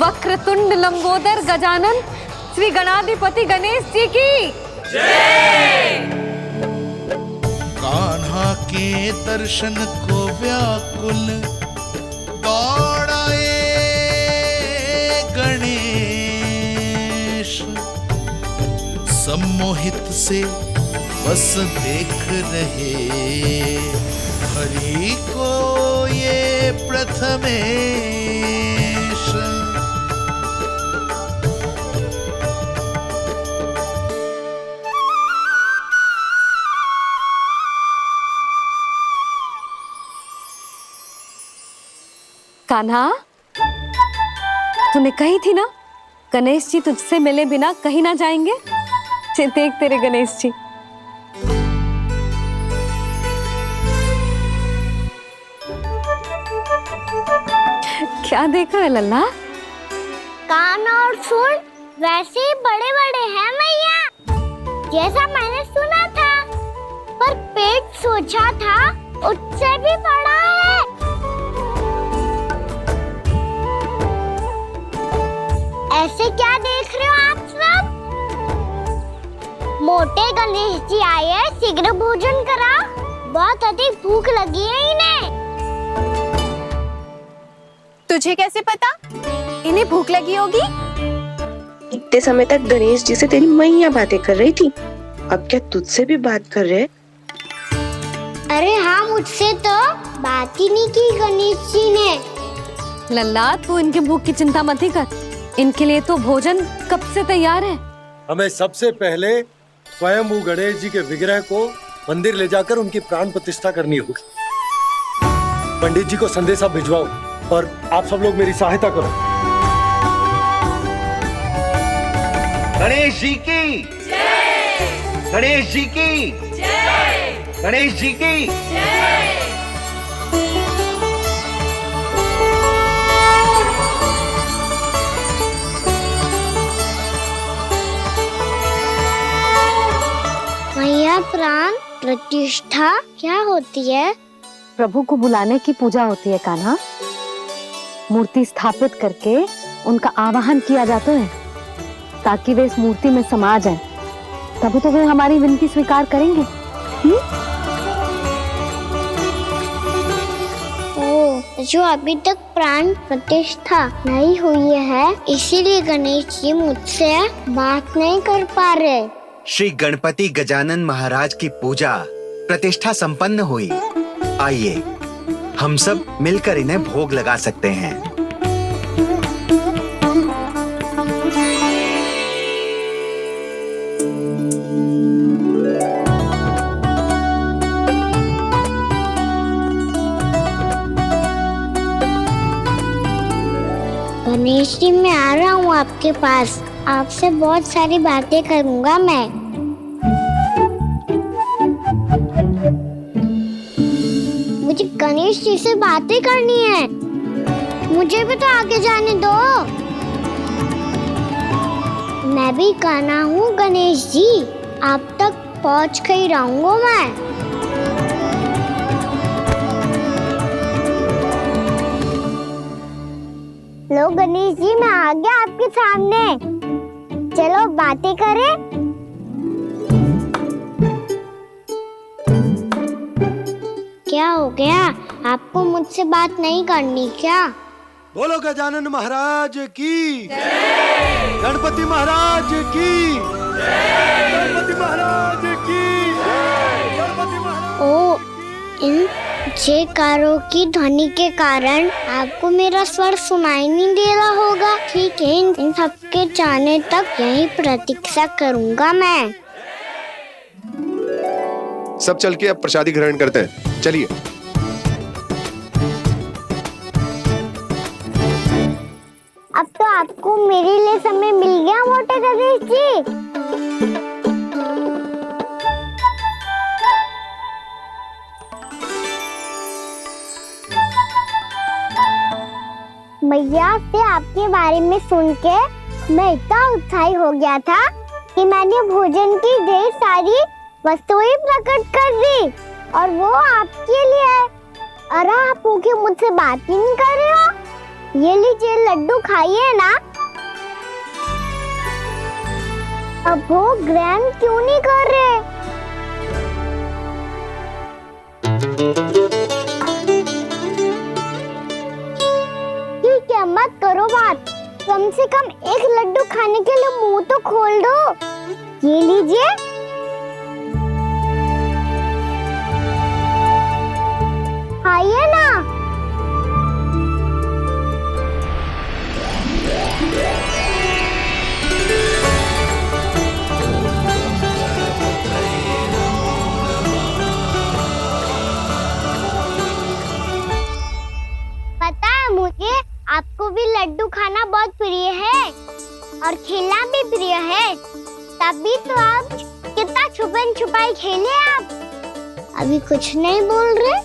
वक्रतुंड लंबोदर गजानन श्री गणाधिपति गणेश जी की जय। कान्हा के दर्शन को व्याकुल दौड़ाए गणेश, सम्मोहित से बस देख रहे हरि को ये प्रथमेश। कान्हा, तूने कही थी ना गणेश जी तुझसे मिले बिना कहीं ना जाएंगे। देख तेरे गणेश जी। क्या देख रहा है लल्ला? कान और सुन वैसे ही बड़े बड़े हैं मैया, जैसा मैंने सुना था, पर पेट सोचा था उससे भी बड़ा है। ऐसे क्या देख रहे हो आप सब? मोटे गणेश जी आए हैं, शीघ्र भोजन करा, बहुत अधिक भूख लगी है इन्हें। तुझे कैसे पता इन्हें भूख लगी होगी? इतने समय तक गणेश जी से तेरी मैया बातें कर रही थी, अब क्या तुझसे भी बात कर रहे? अरे हाँ, मुझसे तो बात ही नहीं की गणेश जी ने। लल्ला, तू इनके भूख की चिंता मत ही कर, इनके लिए तो भोजन कब से तैयार है। हमें सबसे पहले स्वयं गणेश जी के विग्रह को मंदिर ले जाकर उनकी प्राण प्रतिष्ठा करनी होगी। पंडित जी को संदेशा भिजवाओ और आप सब लोग मेरी सहायता करो। गणेश जी की जय। गणेश जी की जय। गणेश जी की जय। मैया, प्राण प्रतिष्ठा क्या होती है? प्रभु को बुलाने की पूजा होती है कान्हा। मूर्ति स्थापित करके उनका आवाहन किया जाता है ताकि वे इस मूर्ति में समा जाएं। तभी तो वे हमारी विनती स्वीकार करेंगे। ओ, जो अभी तक प्राण प्रतिष्ठा नहीं हुई है, इसीलिए गणेश जी मुझसे बात नहीं कर पा रहे। श्री गणपति गजानन महाराज की पूजा प्रतिष्ठा संपन्न हुई। आइए हम सब मिलकर इन्हें भोग लगा सकते हैं। गणेश जी, मैं आ रहा हूँ आपके पास, आपसे बहुत सारी बातें करूँगा मैं। मुझे गणेश जी से बातें करनी है, मुझे भी तो आगे जाने दो। मैं भी कान्हा हूँ गणेश जी, आप तक पहुँच कर ही रहूँगा मैं। लो गणेश जी, मैं आ गया आपके सामने, चलो बातें करें। क्या हो गया, आपको मुझसे बात नहीं करनी क्या? बोलो गजानन महाराज की जय। गणपति महाराज की जय। गणपति महाराज की जय। गणपति महाराज। ओ, इन जयकारों की ध्वनि के कारण आपको मेरा स्वर सुनाई नहीं दे रहा होगा। ठीक है, इन सबके जाने तक यही प्रतीक्षा करूंगा मैं। सब चल के अब प्रसादी ग्रहण करते हैं, चलिए। अब तो आपको मेरे लिए समय मिल गया मोटे गणेश जी। मैया से आपके बारे में सुन के मैं इतना उत्साही हो गया था कि मैंने भोजन की ढेर सारी वस्तुएं प्रकट कर दी, और वो आपके लिए। अरे आप भूखे मुझसे बात ही नहीं कर रहे हो। ये लीजिए लड्डू खाइए ना। अब वो ग्रैंड क्यों नहीं कर रहे? ठीक है, मत करो बात। कम से कम एक लड्डू खाने के लिए मुंह तो खोल दो। ये लीजिए। खाइए ना। पता है मुझे, आपको भी लड्डू खाना बहुत प्रिय है और खेलना भी प्रिय है। तभी तो आप कितना छुपन छुपाई खेले। आप अभी कुछ नहीं बोल रहे।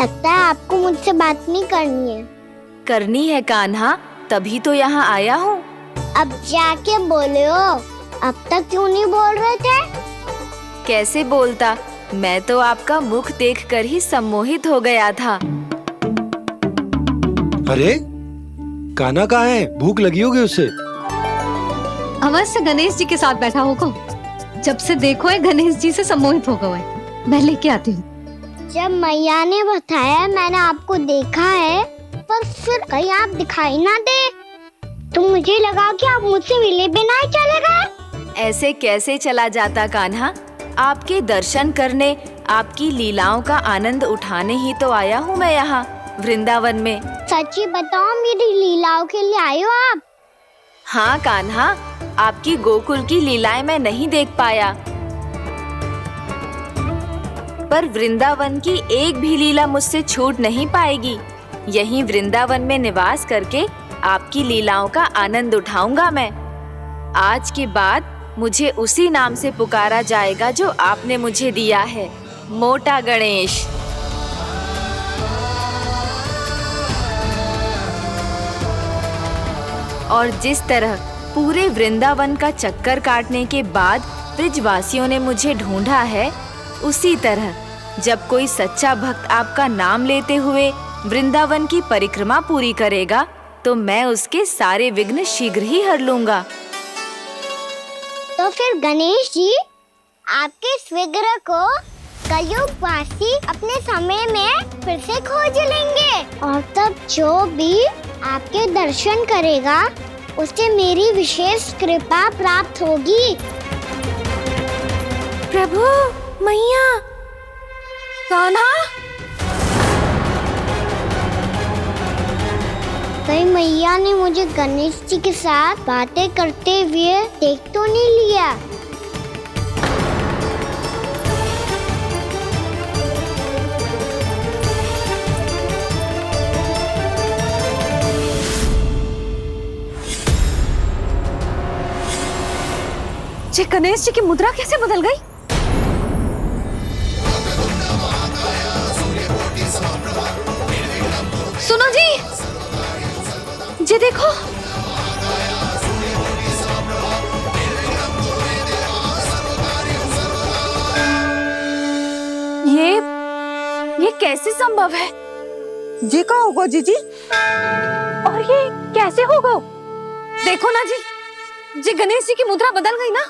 लगता है आपको मुझसे बात नहीं करनी है। करनी है कान्हा, तभी तो यहाँ आया हूँ। अब जाके बोले हो। अब तक क्यों नहीं बोल रहे थे? कैसे बोलता, मैं तो आपका मुख देखकर ही सम्मोहित हो गया था। अरे कान्हा कहाँ है? भूख लगी होगी उसे। अवश्य गणेश जी के साथ बैठा होगा। जब से देखो है गणेश जी से सम्मोहित हो गए। मैं लेके आती हूँ। जब मैया ने बताया मैंने आपको देखा है, पर फिर कहीं आप दिखाई ना दे, तो मुझे लगा कि आप मुझसे मिले बिना ही चले गए। ऐसे कैसे चला जाता कान्हा? आपके दर्शन करने, आपकी लीलाओं का आनंद उठाने ही तो आया हूँ मैं यहाँ वृंदावन में। सच्ची बताओ, मेरी लीलाओं के लिए आए हो आप? हाँ कान्हा, आपकी गोकुल की लीलाएं मैं नहीं देख पाया, पर वृंदावन की एक भी लीला मुझसे छूट नहीं पाएगी। यहीं वृंदावन में निवास करके आपकी लीलाओं का आनंद उठाऊंगा मैं। आज के बाद मुझे उसी नाम से पुकारा जाएगा जो आपने मुझे दिया है, मोटा गणेश। और जिस तरह पूरे वृंदावन का चक्कर काटने के बाद ब्रिजवासियों ने मुझे ढूंढा है, उसी तरह जब कोई सच्चा भक्त आपका नाम लेते हुए वृंदावन की परिक्रमा पूरी करेगा, तो मैं उसके सारे विघ्न शीघ्र ही हर लूंगा। तो फिर गणेश जी, आपके इस विग्रह को कलयुगवासी अपने समय में फिर से खोज लेंगे, और तब जो भी आपके दर्शन करेगा उसे मेरी विशेष कृपा प्राप्त होगी। प्रभु, मैया, कान्हा। कहीं मैया ने मुझे गणेश जी के साथ बातें करते हुए देख तो नहीं लिया? जी गणेश जी की मुद्रा कैसे बदल गई? सुनो जी देखो। ये कैसे संभव है? जी का होगा जीजी? और ये कैसे होगा? देखो ना जी गणेश जी की मुद्रा बदल गई ना।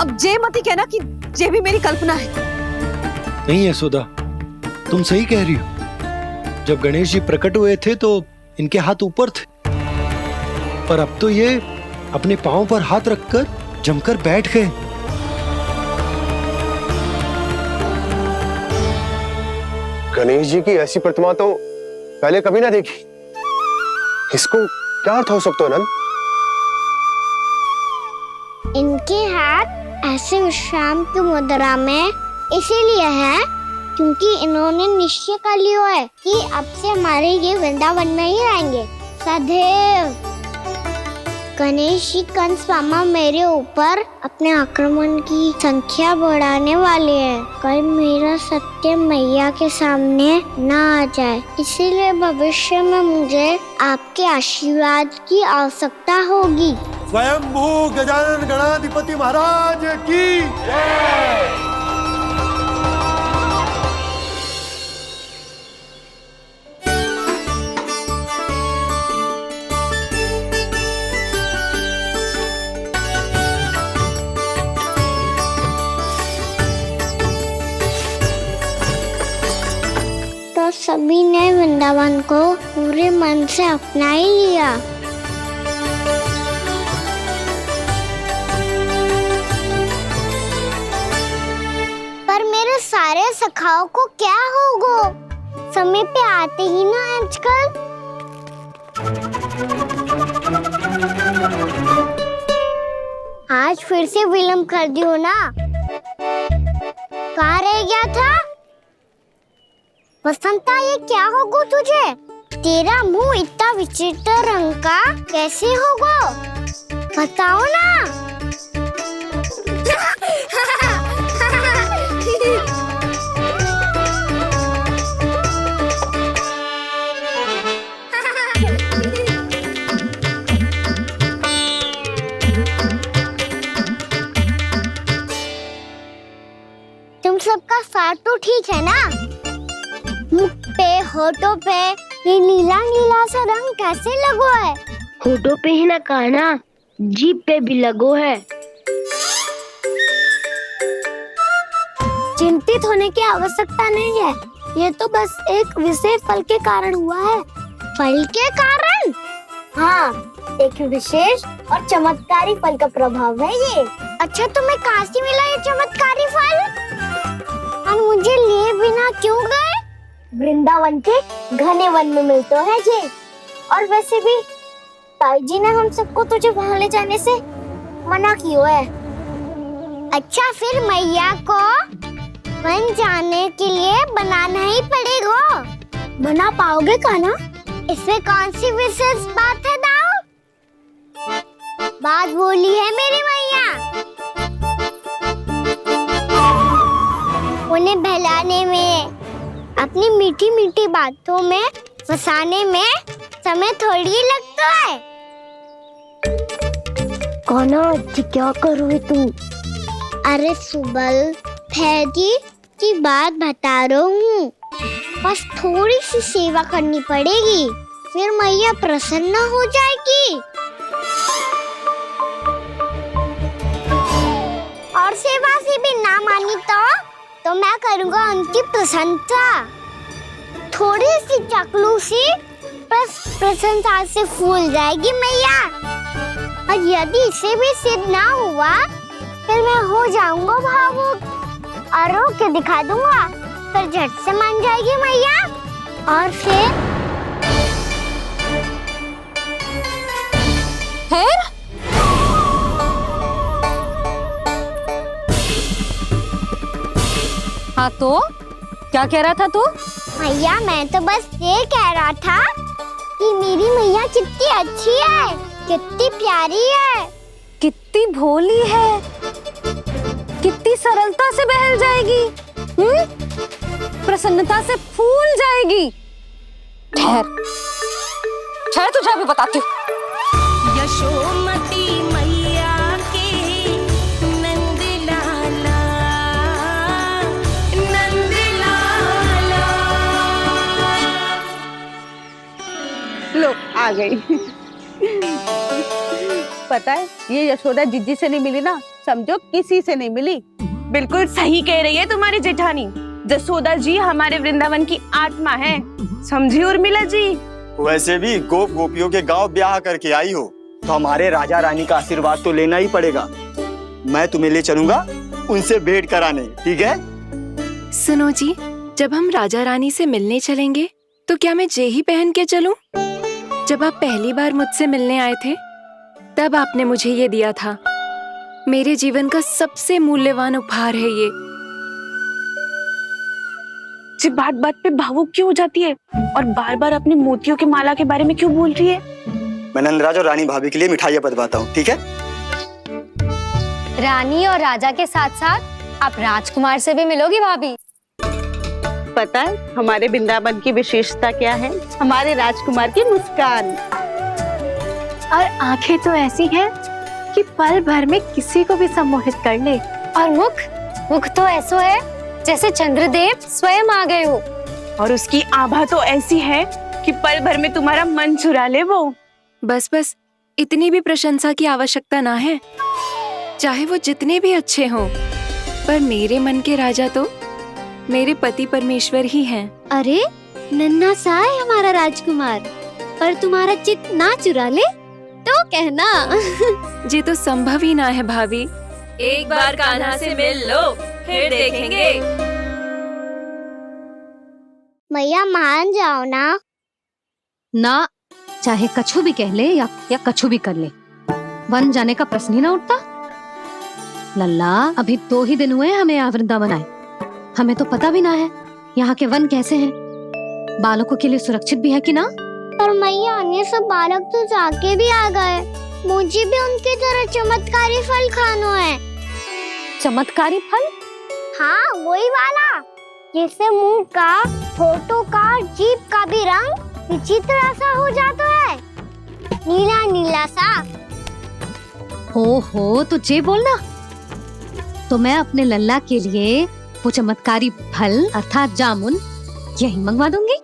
अब जे मती कहना कि ये भी मेरी कल्पना है। नहीं यशोदा, तुम सही कह रही हो। जब गणेश जी प्रकट हुए थे तो इनके हाथ ऊपर थे, पर अब तो ये अपने पांव पर हाथ रखकर जमकर बैठ गए। गणेश जी की ऐसी प्रतिमा तो पहले कभी ना देखी। इसको क्या अर्थ हो सकता है नंद? इनके हाथ ऐसे विश्राम की मुद्रा में इसीलिए है क्योंकि इन्होंने निश्चय कर लिया है कि अब से हमारे ये वृंदावन में ही रहेंगे सदैव। गणेश जी कंस मामा मेरे ऊपर अपने आक्रमण की संख्या बढ़ाने वाले हैं। कल मेरा सत्य मैया के सामने ना आ जाए, इसीलिए भविष्य में मुझे आपके आशीर्वाद की आवश्यकता होगी। स्वयंभू गजानन गणाधिपति महाराज की जय। सभी ने वृंदावन को पूरे मन से अपना ही लिया। पर मेरे सारे सखाओं को क्या होगा? समय पे आते ही ना आजकल। आज फिर से विलम्ब कर दियो ना। कहाँ रह गया था? वसंता, ये क्या होगा तुझे? तेरा मुंह इतना विचित्र रंग का कैसे होगा? बताओ ना। तुम सबका साथ तो ठीक है ना? मुख पे, होठों पे ये नीला नीला सा रंग कैसे लगो है? होठों पे ही ना कान्हा, जीभ पे भी लगो है। चिंतित होने की आवश्यकता नहीं है। ये तो बस एक विशेष फल के कारण हुआ है। फल के कारण? हाँ, एक विशेष और चमत्कारी फल का प्रभाव है ये। अच्छा, तुम्हें कहाँ से मिला ये चमत्कारी फल? और मुझे लिए बिना क्यों गए? वृंदावन के घने वन में मिलता है ये। और वैसे भी ताई जी ने हम सबको तुझे वहाँ ले जाने से मना किया है। अच्छा, फिर मैया को वन जाने के लिए बनाना ही पड़ेगा। बना पाओगे कान्हा? इसमें कौन सी विशेष बात है दाऊ? बात बोली है मेरी मैया। उन्हें बहलाने में, अपनी मीठी मीठी बातों में फंसाने में समय थोड़ी लगता है। कान्हा, क्या करोगे तुम? अरे सुबल, फैदी की बात बता रहा हूँ। बस थोड़ी सी सेवा करनी पड़ेगी, फिर मैया प्रसन्न हो जाएगी। और सेवा से भी ना मानी तो मैं करूँगा उनकी प्रशंसा। थोड़ी सी चकलूसी बस प्रशंसा से फूल जाएगी मैया। और यदि इसे भी सिद्ध ना हुआ, फिर मैं हो जाऊंगा भावुक और रो के दिखा दूंगा। फिर झट से मान जाएगी मैया। और फिर हाँ तो क्या कह रहा था तू? मैया, मैं तो बस ये कह रहा था कि मेरी मैया कितनी अच्छी है, कितनी प्यारी है, कितनी भोली है, कितनी सरलता से बहल जाएगी, प्रसन्नता से फूल जाएगी। ठहर ठहर, तुझे अभी बताती हूँ। यशोमती मैया के नंद लाला, नंद लाला। लो, आ गई। पता है, ये यशोदा जिज्जी से नहीं मिली ना, समझो किसी से नहीं मिली। बिल्कुल सही कह रही है तुम्हारी जेठानी। जसोदा जी हमारे वृंदावन की आत्मा है, समझी उर्मिला जी। वैसे भी गोप गोपियों के गांव ब्याह करके आई हो, तो हमारे राजा रानी का आशीर्वाद तो लेना ही पड़ेगा। मैं तुम्हें ले चलूंगा उनसे भेंट कराने, ठीक है? सुनो जी, जब हम राजा रानी से मिलने चलेंगे तो क्या मैं जे ही पहन के चलूं? जब आप पहली बार मुझसे मिलने आए थे तब आपने मुझे ये दिया था। मेरे जीवन का सबसे मूल्यवान उपहार है ये। जी बात बात पे भावुक क्यों हो जाती है और बार बार अपनी मोतियों के माला के बारे में क्यों बोल रही है? मैं नंदराज और रानी भाभी के लिए मिठाइयाँ बंटवाता हूँ, ठीक है? रानी और राजा के साथ साथ आप राजकुमार से भी मिलोगी भाभी। पता है हमारे वृंदावन की विशेषता क्या है? हमारे राजकुमार की मुस्कान। और आंखें तो ऐसी हैं कि पल भर में किसी को भी सम्मोहित कर ले। और मुख तो ऐसा है जैसे चंद्रदेव स्वयं आ गए हो। और उसकी आभा तो ऐसी है कि पल भर में तुम्हारा मन चुरा ले वो। बस बस, इतनी भी प्रशंसा की आवश्यकता ना है। चाहे वो जितने भी अच्छे हों, पर मेरे मन के राजा तो मेरे पति परमेश्वर ही हैं। अरे नन्हा सा है हमारा राजकुमार, पर तुम्हारा चित ना चुरा ले तो कहना। ये तो संभव ही ना है भाभी। एक बार कान्हा से मिल लो, फिर देखेंगे। मैया मान जाओ ना। ना, चाहे कछु भी कह ले या कछु भी कर ले, वन जाने का प्रश्न ही ना उठता। लल्ला, अभी 2 ही दिन हुए हमें यहाँ वृंदावन आए, हमें तो पता भी ना है यहाँ के वन कैसे हैं, बालकों के लिए सुरक्षित भी है कि ना। पर मैया अन्य सब बालक तो जाके भी आ गए, मुझे भी उनकी तरह चमत्कारी फल खाना है। चमत्कारी फल? हाँ, वही वाला जिससे मुंह का, होठों का, जीभ का भी रंग विचित्र सा हो जाता है, नीला नीला सा। हो तो जे बोलना, तो मैं अपने लल्ला के लिए वो चमत्कारी फल अर्थात जामुन यही मंगवा दूंगी।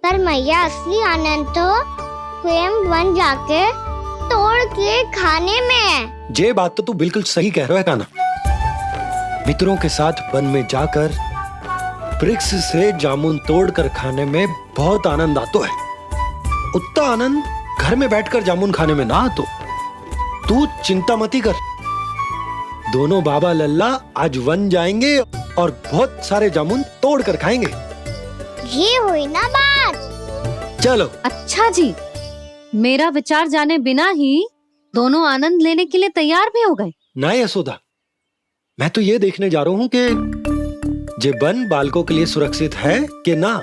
पर मैया असली आनंद तो स्वयं वन जाके तोड़ के खाने में है। ये बात तो तू बिल्कुल सही कह रहा है कान्हा। मित्रों के साथ वन में जाकर वृक्ष से जामुन तोड़कर खाने में बहुत आनंद आता है। उतना आनंद घर में बैठकर जामुन खाने में ना आतो। तू चिंता मती कर, दोनों बाबा लल्ला आज वन जाएंगे और बहुत सारे जामुन तोड़कर खाएंगे। ये हुई ना बात। चलो। अच्छा जी, मेरा विचार जाने बिना ही दोनों आनंद लेने के लिए तैयार भी हो गए। ना यशोदा, मैं तो ये देखने जा रहा हूँ कि ये वन बालकों के लिए सुरक्षित है कि ना।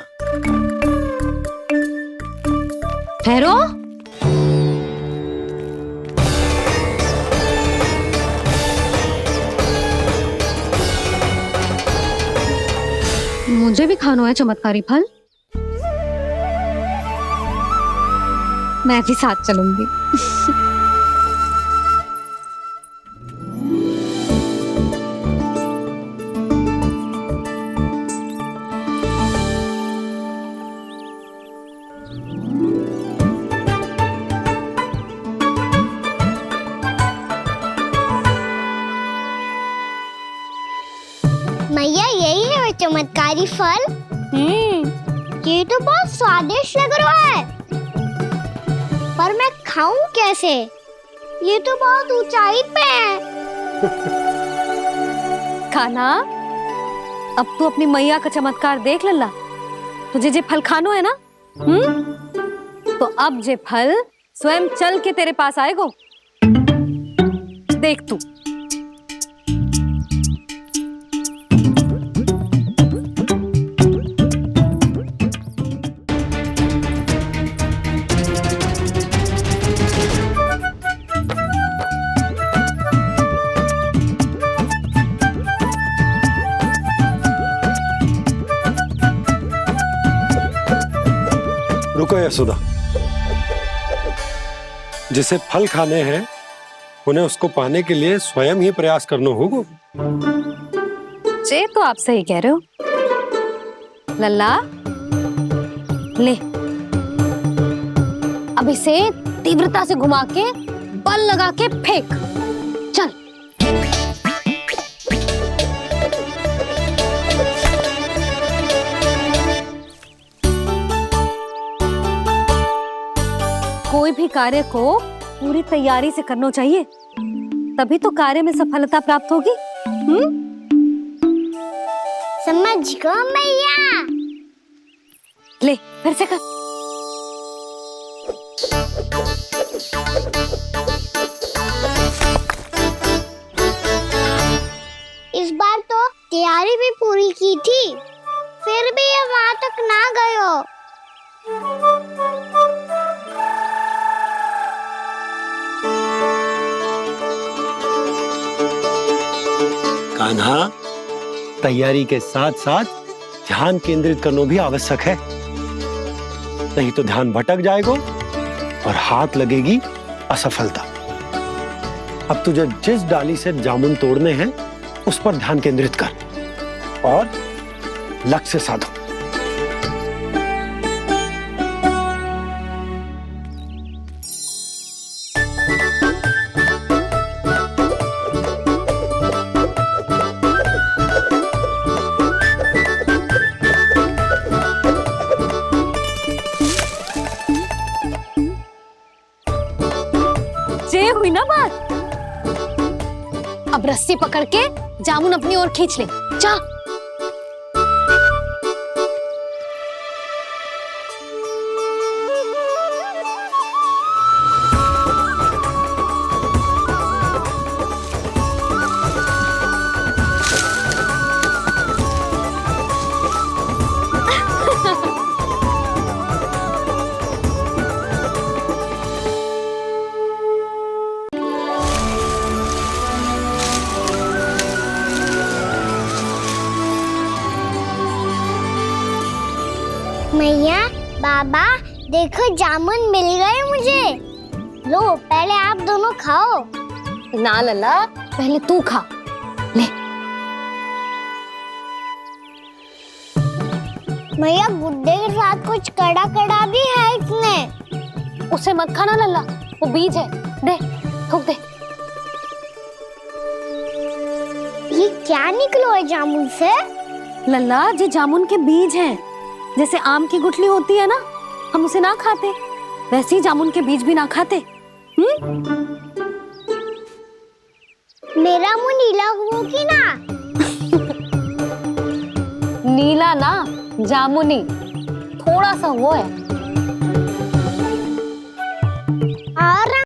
ठहरो, मुझे भी खाना है चमत्कारी फल, मैं भी साथ चलूंगी। मैया यही है वो चमत्कारी फल। ये तो बहुत स्वादिष्ट लग रहा है, पर मैं खाऊं कैसे? ये तो बहुत ऊंचाई पे है। खाना, अब तू अपनी मैया का चमत्कार देख लल्ला। तुझे जे फल खानो है ना, तो अब जे फल स्वयं चल के तेरे पास आएगो। देख तू। रुको यशोदा, जिसे फल खाने हैं उन्हें उसको पाने के लिए स्वयं ही प्रयास करना होगा। जे तो आप सही कह रहे हो लल्ला। ले, अब इसे तीव्रता से घुमा के बल लगा के फेंक। चल। कोई भी कार्य को पूरी तैयारी से करना चाहिए, तभी तो कार्य में सफलता प्राप्त होगी। समझ गो मैया। ले, फिर से कर। इस बार तो तैयारी भी पूरी की थी, फिर भी ये वहां तक ना गए हो। कान्हा, तैयारी के साथ साथ ध्यान केंद्रित करना भी आवश्यक है, नहीं तो ध्यान भटक जाएगा और हाथ लगेगी असफलता। अब तुझे जिस डाली से जामुन तोड़ने हैं उस पर ध्यान केंद्रित कर और लक्ष्य साधो। ना बात। अब रस्सी पकड़ के जामुन अपनी ओर खींच ले, जा। मैया, बाबा, देखो जामुन मिल गए मुझे। लो, पहले आप दोनों खाओ। ना लल्ला, पहले तू खा ले। मैया, गुड्डे के साथ कुछ कड़ा कड़ा भी है इसमें। उसे मत खाना लल्ला, वो बीज है। दे, थूक दे। ये क्या निकलो है जामुन से? लल्ला, ये जामुन के बीज हैं। जैसे आम की गुठली होती है ना, हम उसे ना खाते, वैसे ही जामुन के बीज भी ना खाते। मेरा मुंह नीला हुआ कि ना? नीला ना, जामुनी, थोड़ा सा वो है। और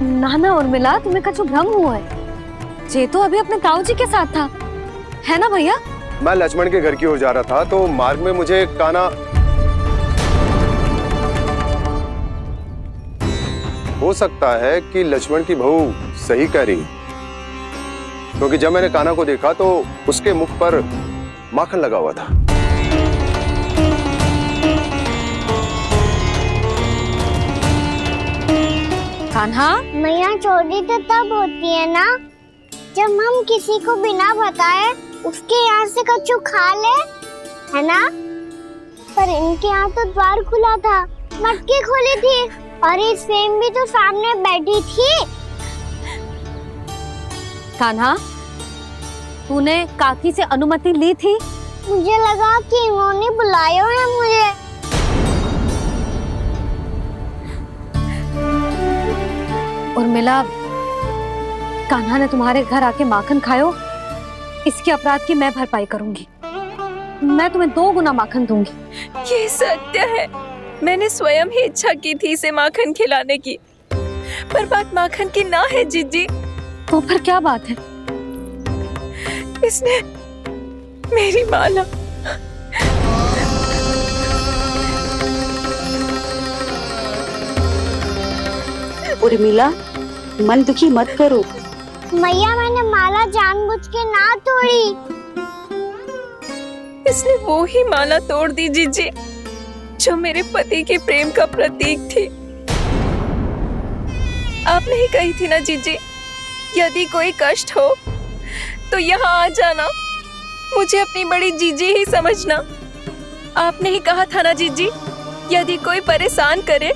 ना ना उर्मिला, तुम्हें कछु भ्रम हुआ है। जे तो अभी अपने ताऊ जी के साथ था, है ना भैया? मैं लक्ष्मण के घर की ओर जा रहा था तो मार्ग में मुझे कान्हा, हो सकता है कि लक्ष्मण की बहू सही कह रही, क्योंकि जब मैंने कान्हा को देखा तो उसके मुख पर माखन लगा हुआ था। कान्हा, मैया चोरी तो तब होती है ना जब हम किसी को बिना बताए उसके यहाँ से कछु खा ले, है ना? पर इनके यहाँ तो द्वार खुला था, मटकी खोली थी और ये सेम भी तो सामने बैठी थी। कान्हा, तूने काकी से अनुमति ली थी? मुझे लगा कि इन्होंने बुलाया है मुझे। उर्मिला, कान्हा ने तुम्हारे घर आके माखन खायो, इसके अपराध की मैं भरपाई करूंगी। मैं तुम्हें 2 गुना माखन दूंगी। ये सत्य है, मैंने स्वयं ही इच्छा की थी इसे माखन खिलाने की, पर बात माखन की ना है जीजी। तो फिर क्या बात है? इसने मेरी माला, उर्मिला, मन दुखी मत करो। मैया, मैंने माला जानबूझ के ना तोड़ी। इसने वो ही माला तोड़ दी जीजी जो मेरे पति के प्रेम का प्रतीक थी। आपने ही कही थी ना जीजी, यदि कोई कष्ट हो तो यहाँ आ जाना, मुझे अपनी बड़ी जीजी ही समझना। आपने ही कहा था ना जीजी, यदि कोई परेशान करे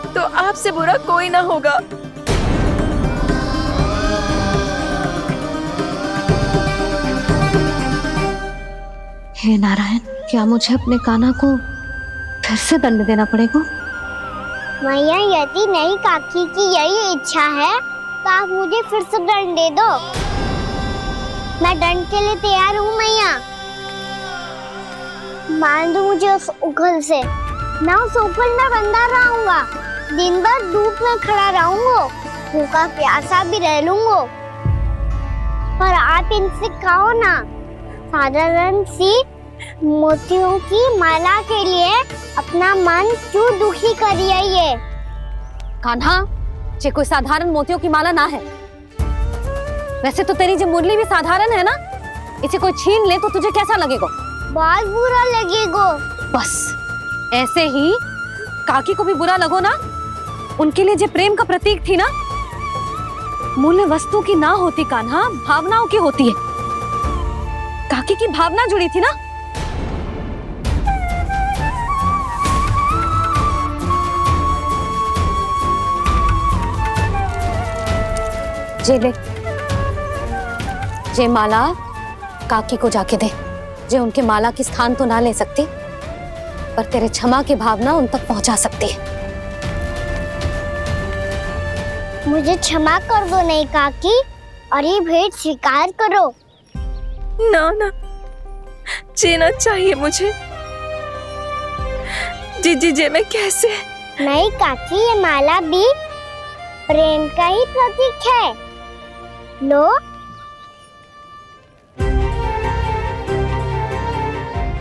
तो आपसे बुरा कोई ना होगा। हे नारायण, क्या मुझे अपने कान्हा को फिर से दंड देना पड़ेगा? मैया, यदि नहीं काकी की यही इच्छा है तो आप मुझे फिर से दंड दे दो। मैं दंड के लिए तैयार हूँ मैया। मान दो मुझे उस उखल से, मैं उस उखल में बंधा रहूंगा, दिन भर धूप में खड़ा रहूंगा, भूखा प्यासा भी रह लूंगा। पर आप इनसे कहो ना, साधारण सी मोतियों की माला के लिए अपना मन क्यों दुखी करिए? ये कान्हा, ये कोई साधारण मोतियों की माला ना है। वैसे तो तेरी जो मुरली भी साधारण है ना, इसे कोई छीन ले तो तुझे कैसा लगेगा? बहुत बुरा लगेगा। बस ऐसे ही काकी को भी बुरा लगो ना। उनके लिए जो प्रेम का प्रतीक थी ना, मूल्य वस्तु की ना होती कान्हा, भावनाओं की होती है। काकी की भावना जुड़ी थी ना। जे ले, जे माला काकी को जाके दे। जे उनके माला की स्थान तो ना ले सकती, पर तेरे क्षमा की भावना उन तक पहुंचा सकती है। मुझे क्षमा कर दो नहीं काकी, और ये भेंट स्वीकार करो। ना ना, जीना चाहिए मुझे। जीजी जे मैं कैसे? नहीं काकी, ये माला भी प्रेम का ही प्रतीक है। लो।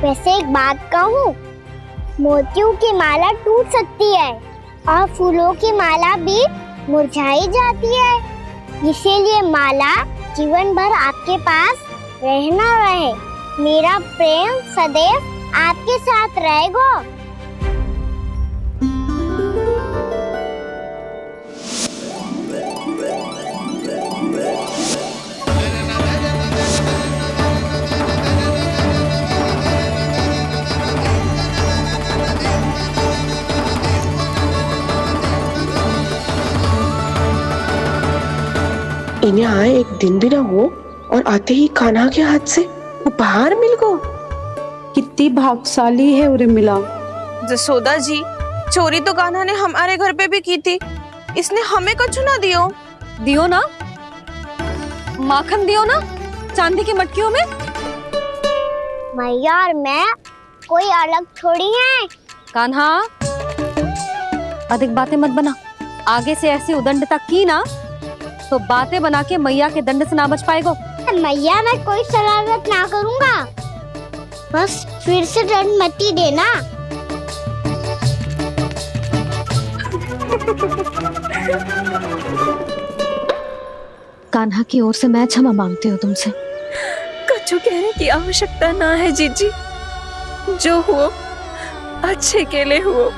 वैसे एक बात कहूँ, मोतियों की माला टूट सकती है और फूलों की माला भी मुरझाई जाती है। इसीलिए माला जीवन भर आपके पास रहना रहे। मेरा प्रेम सदैव आपके साथ रहेगा। इन्हें आए एक दिन भी ना हो और आते ही कान्हा के हाथ से उपहार मिल गो। कितनी भाग्यशाली है उर्मिला। जसोदा जी, चोरी तो कान्हा ने हमारे घर पे भी की थी, इसने हमें कुछ ना दियो। दियो ना, माखन दियो ना, चांदी की मटकियों में। मैया और मैं कोई अलग थोड़ी हैं। कान्हा, अधिक बातें मत बना। आगे से ऐसी उदंडता की ना तो बातें बना के मैया के दंड से ना बच पाएगो। मैया मैं कोई शरारत ना करूंगा, बस फिर से दंड मत ही देना। कान्हा की ओर से मैं क्षमा मांगती हूँ तुमसे। कछु कहने की आवश्यकता ना है जीजी, जो हुआ अच्छे के लिए हुआ।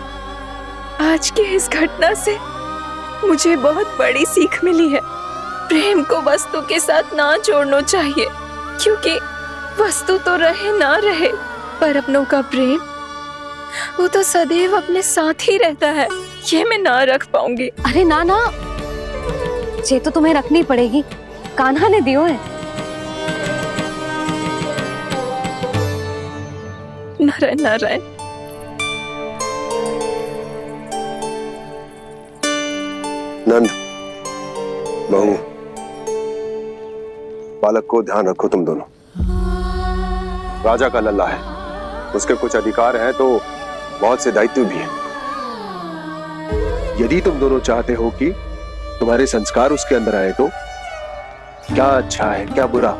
आज की इस घटना से मुझे बहुत बड़ी सीख मिली है। प्रेम को वस्तु के साथ ना जोड़ना चाहिए, क्योंकि वस्तु तो रहे ना रहे, पर अपनों का प्रेम वो तो सदैव अपने साथ ही रहता है। ये मैं ना रख पाऊंगी। अरे ना ना, ये तो तुम्हें रखनी पड़ेगी, कान्हा ने दियो है। नारायण नारायण। नंद, बहू, बालक को ध्यान रखो तुम दोनों। राजा का लल्ला है, उसके कुछ अधिकार हैं तो बहुत से दायित्व भी हैं। यदि तुम दोनों चाहते हो कि तुम्हारे संस्कार उसके अंदर आए तो क्या अच्छा है क्या बुरा,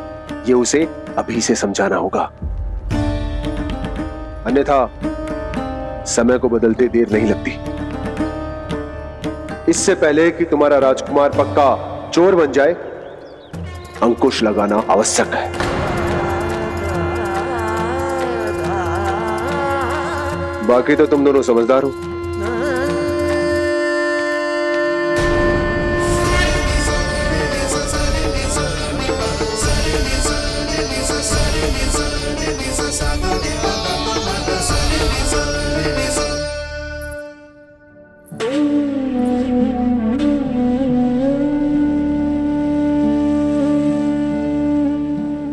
ये उसे अभी से समझाना होगा, अन्यथा समय को बदलते देर नहीं लगती। इससे पहले कि तुम्हारा राजकुमार पक्का चोर बन जाए, अंकुश लगाना आवश्यक है। बाकी तो तुम दोनों समझदार हो।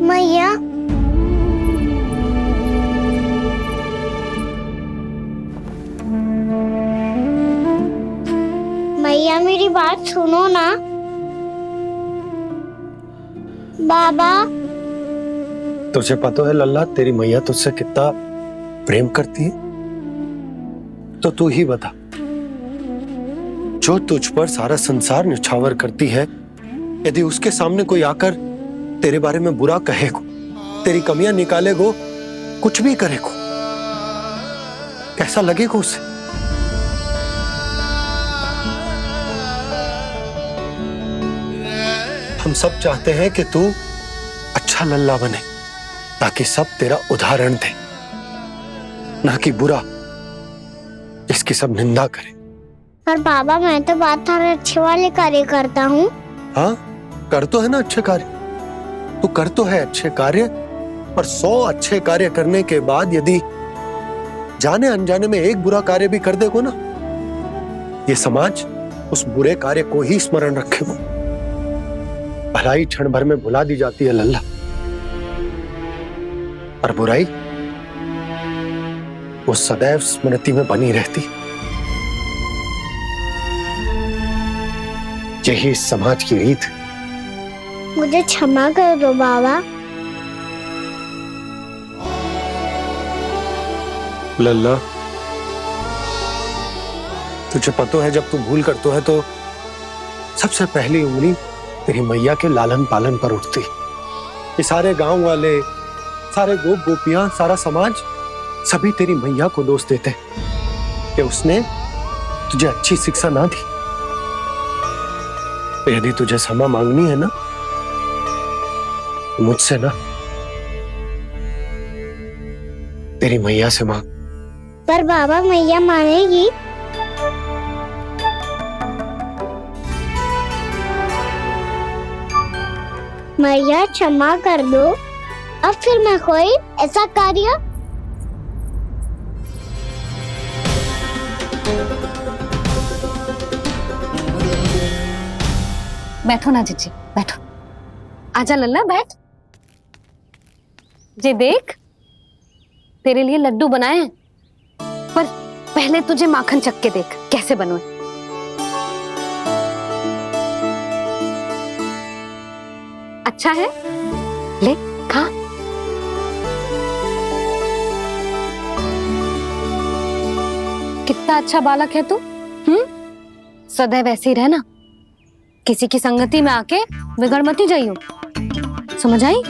मैया मैया मेरी बात सुनो ना। बाबा, तुझे पता है लल्ला, तेरी मैया तुझसे कितना प्रेम करती है, तो तू ही बता, जो तुझ पर सारा संसार न्यौछावर करती है, यदि उसके सामने कोई आकर तेरे बारे में बुरा कहे को, तेरी कमियां निकाले को, कुछ भी करे को, कैसा लगेगा उसे? हम सब चाहते हैं कि तू अच्छा लल्ला बने, ताकि सब तेरा उदाहरण दे, ना कि बुरा जिसकी सब निंदा करे। पर बाबा मैं तो बात हर अच्छे वाले कार्य करता हूँ। हाँ, कर तो है ना अच्छे कार्य, तू कर तो है अच्छे कार्य, पर 100 अच्छे कार्य करने के बाद यदि जाने अनजाने में एक बुरा कार्य भी कर देगो ना, ये समाज उस बुरे कार्य को ही स्मरण रखेगो। भलाई क्षण भर में भुला दी जाती है लल्ला, और बुराई वो सदैव स्मृति में बनी रहती। यही इस समाज की रीत। मुझे क्षमा कर दो बाबा। लल्ला, तुझे पता है जब तू भूल करतो है तो सबसे पहली उंगली तेरी मैया के लालन पालन पर उठती। ये सारे गांव वाले, सारे गोप गोपियां, सारा समाज सभी तेरी मैया को दोष देते कि उसने तुझे अच्छी शिक्षा ना दी। तो यदि तुझे क्षमा मांगनी है ना, तो मुझसे ना, तेरी मैया से मांग। पर बाबा मैया मानेगी? मैया क्षमा कर दो, अब फिर मैं कोई ऐसा कार्य। बैठो ना जीजी, बैठो। आजा लल्ला, बैठ। जे देख, तेरे लिए लड्डू बनाए हैं, पर पहले तुझे माखन चख के देख कैसे बनो। अच्छा है, ले खा। कितना अच्छा बालक है तू, सदैव ऐसे ही रहना, किसी की संगति में आके बिगड़ मती जाइयो, समझ आई?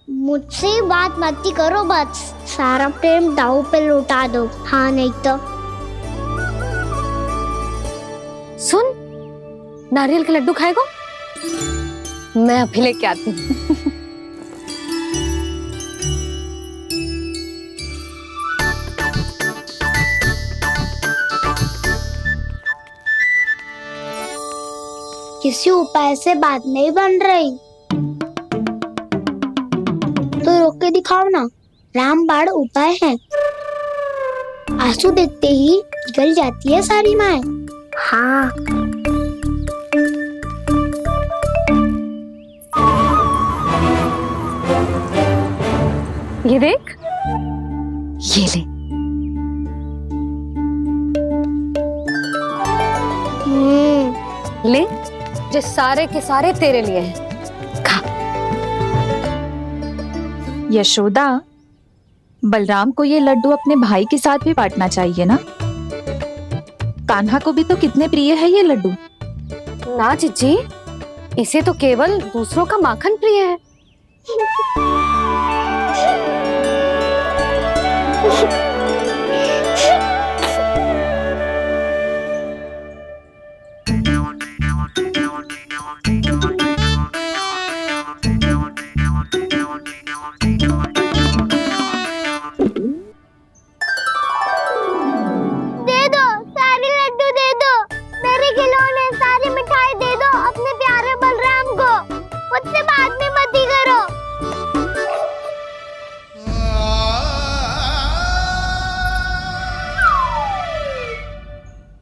मुझसे बात मत करो, बस सारा प्रेम दाव पे लौटा दो। हाँ नहीं तो सुन, नारियल के लड्डू खाएगा? मैं अभी लेके आती हूँ। किसी उपाय से बात नहीं बन रही तो रोक के दिखाओ ना। रामबाण उपाय है, आंसू देखते ही निकल जाती है सारी माए। हाँ ये देख, ये ले। ले, जो सारे के सारे तेरे लिए हैं, खा। यशोदा, बलराम को ये लड्डू अपने भाई के साथ भी बांटना चाहिए ना। कान्हा को भी तो कितने प्रिय है ये लड्डू। ना जीजी, इसे तो केवल दूसरों का माखन प्रिय है।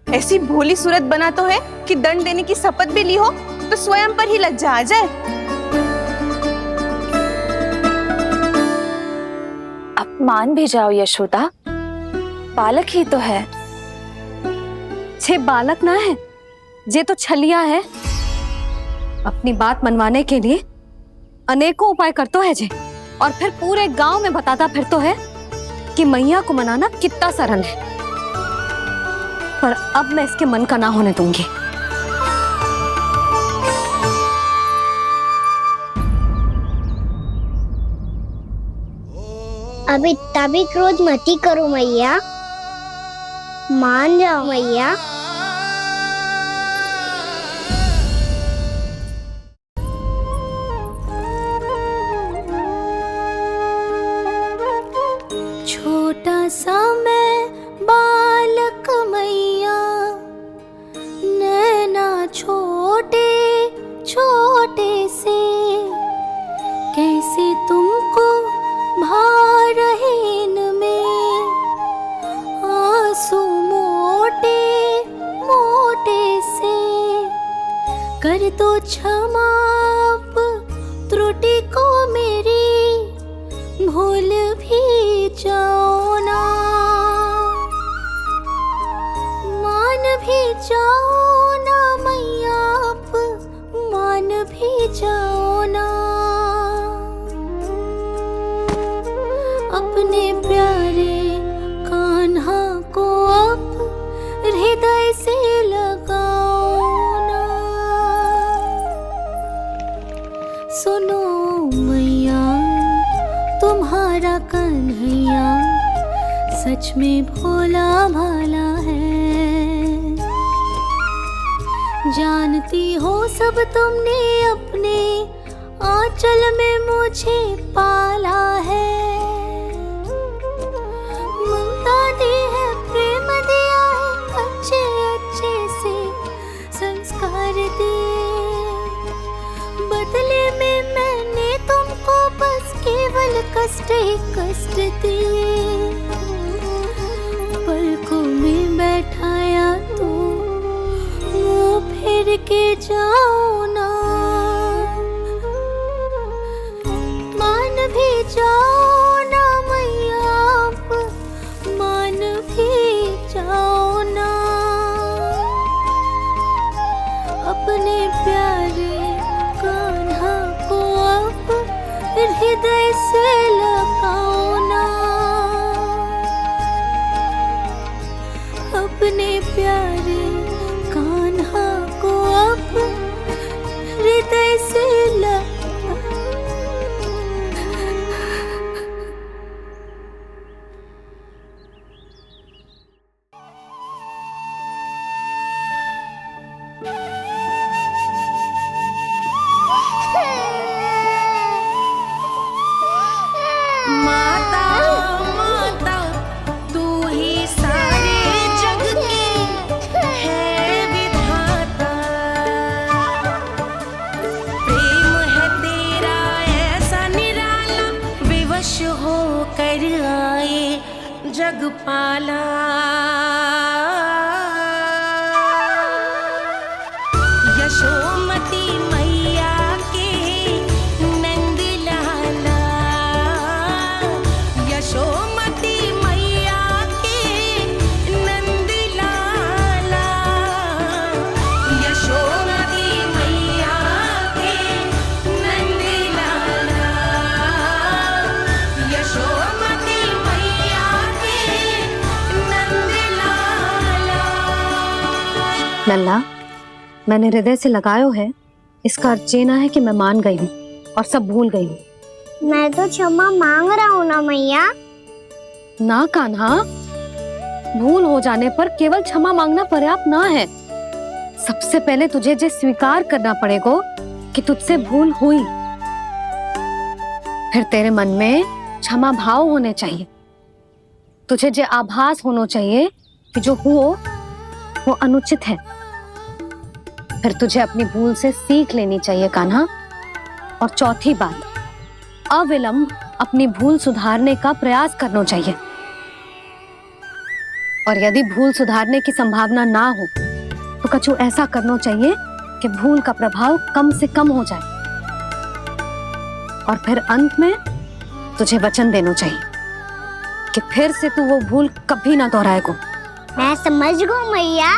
ऐसी भोली सूरत बना तो है कि दंड देने की शपथ भी ली हो तो स्वयं पर ही लज्जा आ जाए। अब मान भी जाओ यशोदा, बालक ही तो है। छे बालक ना है, जे तो छलिया है। अपनी बात मनवाने के लिए अनेकों उपाय करतो है जे, और फिर पूरे गांव में बताता फिरतो है कि मैया को मनाना कितना सरल है। पर अब मैं इसके मन का ना होने दूंगी। अब इतना भी क्रोध मती करो मैया, मान जाओ मैया। छोटा सा मैं बालक मैया, नैना छोटे छोटे से, कैसे तुमको भा रहे इनमें आंसू मोटे मोटे से। कर दो क्षमा त्रुटि को मेरी, भूल भी जाओ ना, मान भी जाओ ना मैया, आप मान भी जाओ ना। अपने प्यारे कान्हा को अब हृदय से लगाओ ना। सुनो मैया, तुम्हारा कन्हैया सच में भोला भाला है। जानती हो सब तुमने अपने आंचल में मुझे पाला है। ममता दी है, प्रेम दिया है, अच्छे अच्छे से संस्कार दिए। बदले में मैंने तुमको बस केवल कष्ट ही कष्ट दिए। पलकों में बैठाया तो मुंह फेर के जाओ ना, मान भी जाओ ना मैया, आप मान भी जाओ ना। अपने प्यारे कान्हा को अब हृदय से लगाओ ना। अपने प्यारे यशोमती मैया के नंद लाला, यशोमती मैया के नंद लाला, यशोमती मैया के नंद लाला, यशोमती मैया के नंद लाला। लल्ला, मैंने हृदय से लगायो है, इसका अर्थ ये ना है कि मैं मान गई हूँ और सब भूल गई हूँ। मैं तो क्षमा मांग रहा हूँ ना मैया। ना कान्हा, भूल हो जाने पर केवल क्षमा मांगना पर्याप्त ना है। सबसे पहले तुझे ये स्वीकार करना पड़ेगा कि तुझसे भूल हुई। फिर तेरे मन में क्षमा भाव होने चाहिए। तुझे ये आभास होना चाहिए कि जो हुआ वो अनुचित है। फिर तुझे अपनी भूल से सीख लेनी चाहिए कान्हा। और चौथी बात, अविलंब अपनी भूल सुधारने का प्रयास करना चाहिए। और यदि भूल सुधारने की संभावना ना हो तो कछु ऐसा करना चाहिए कि भूल का प्रभाव कम से कम हो जाए। और फिर अंत में तुझे वचन देना चाहिए कि फिर से तू वो भूल कभी ना दोहराएगा। मैं समझ गई मैया।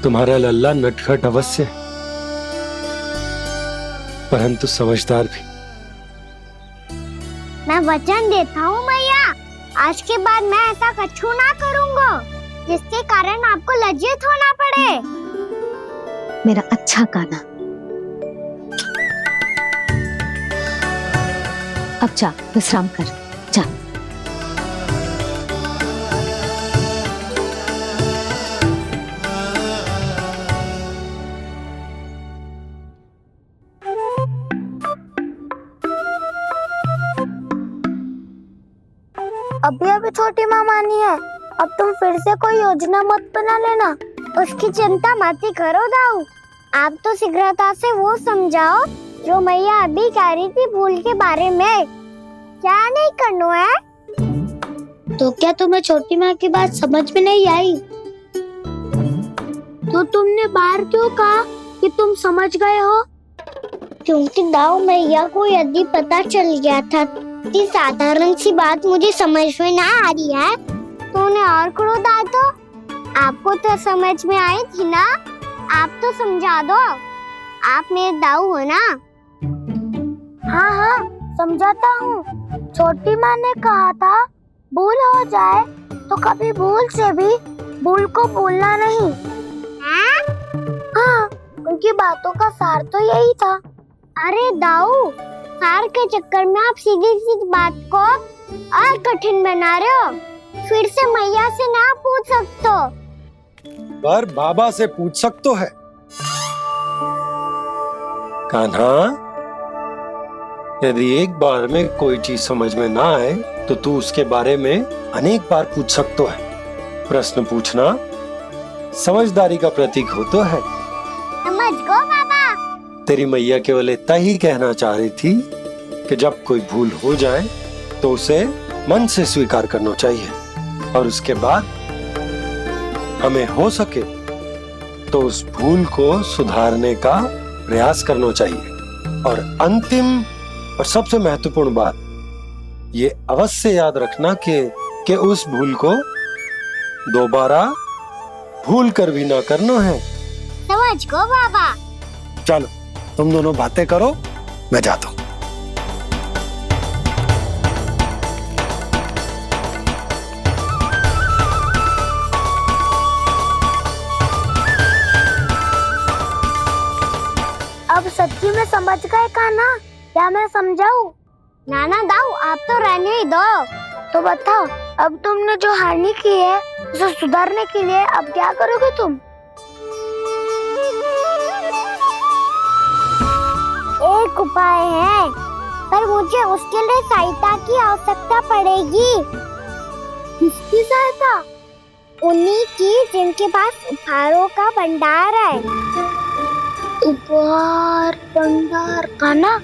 तुम्हारा लल्ला नटखट अवश्य है, परंतु समझदार भी। मैं वचन देता हूँ मैया, आज के बाद मैं ऐसा कछु ना करूँगा जिसके कारण आपको लज्जित होना पड़े। मेरा अच्छा कान्हा, अब जा विश्राम कर, जा। अभी अभी छोटी माँ मानी है, अब तुम फिर से कोई योजना मत बना लेना। उसकी चिंता मत ही करो दाऊ। आप तो शीघ्रता से वो समझाओ जो मैया अभी कह रही थी भूल के बारे में। क्या नहीं करना है? तो क्या तुम्हें छोटी माँ की बात समझ में नहीं आई? तो तुमने बाहर क्यों कहा कि तुम समझ गए हो? क्योंकि दाऊ मैया को यदि पता चल गया था कि साधारण सी बात मुझे समझ में ना आ रही है तो उन्हें और क्रोध आया। तो आपको तो समझ में आई थी ना, आप तो समझा दो। आप मेरे दाऊ हो ना। हाँ हाँ समझाता हूँ। छोटी माँ ने कहा था भूल हो जाए तो कभी भूल से भी भूल को भूलना नहीं। हाँ उनकी बातों का सार तो यही था। अरे दाऊ, सार के चक्कर में आप सीधी सीधी बात को और कठिन बना रहे हो। फिर से मैया से ना पूछ सकते हो, पर बाबा से पूछ सकते है। कान्हा, यदि एक बार में कोई चीज समझ में ना आए तो तू उसके बारे में अनेक बार पूछ सकते है। प्रश्न पूछना समझदारी का प्रतीक होता है। समझ गो बाबा। तेरी मैया केवल इतना ही कहना चाह रही थी कि जब कोई भूल हो जाए तो उसे मन से स्वीकार करना चाहिए और उसके बाद हमें हो सके तो उस भूल को सुधारने का प्रयास करना चाहिए। और अंतिम और सबसे महत्वपूर्ण बात ये अवश्य याद रखना कि उस भूल को दोबारा भूल कर भी ना करना है। समझ गो बाबा। चलो तुम दोनों बातें करो, मैं जाता हूँ। अब सच्ची में समझ गए कान्हा? क्या मैं समझाऊं? नाना दाऊ आप तो रहने ही दो। तो बताओ, अब तुमने जो हानि की है उसे सुधारने के लिए अब क्या करोगे तुम? एक उपाय है, पर मुझे उसके लिए सहायता की आवश्यकता पड़ेगी। किसकी सहायता? उन्हीं की जिनके पास उपहारों का भंडार है। उपहार भंडार? कान्हा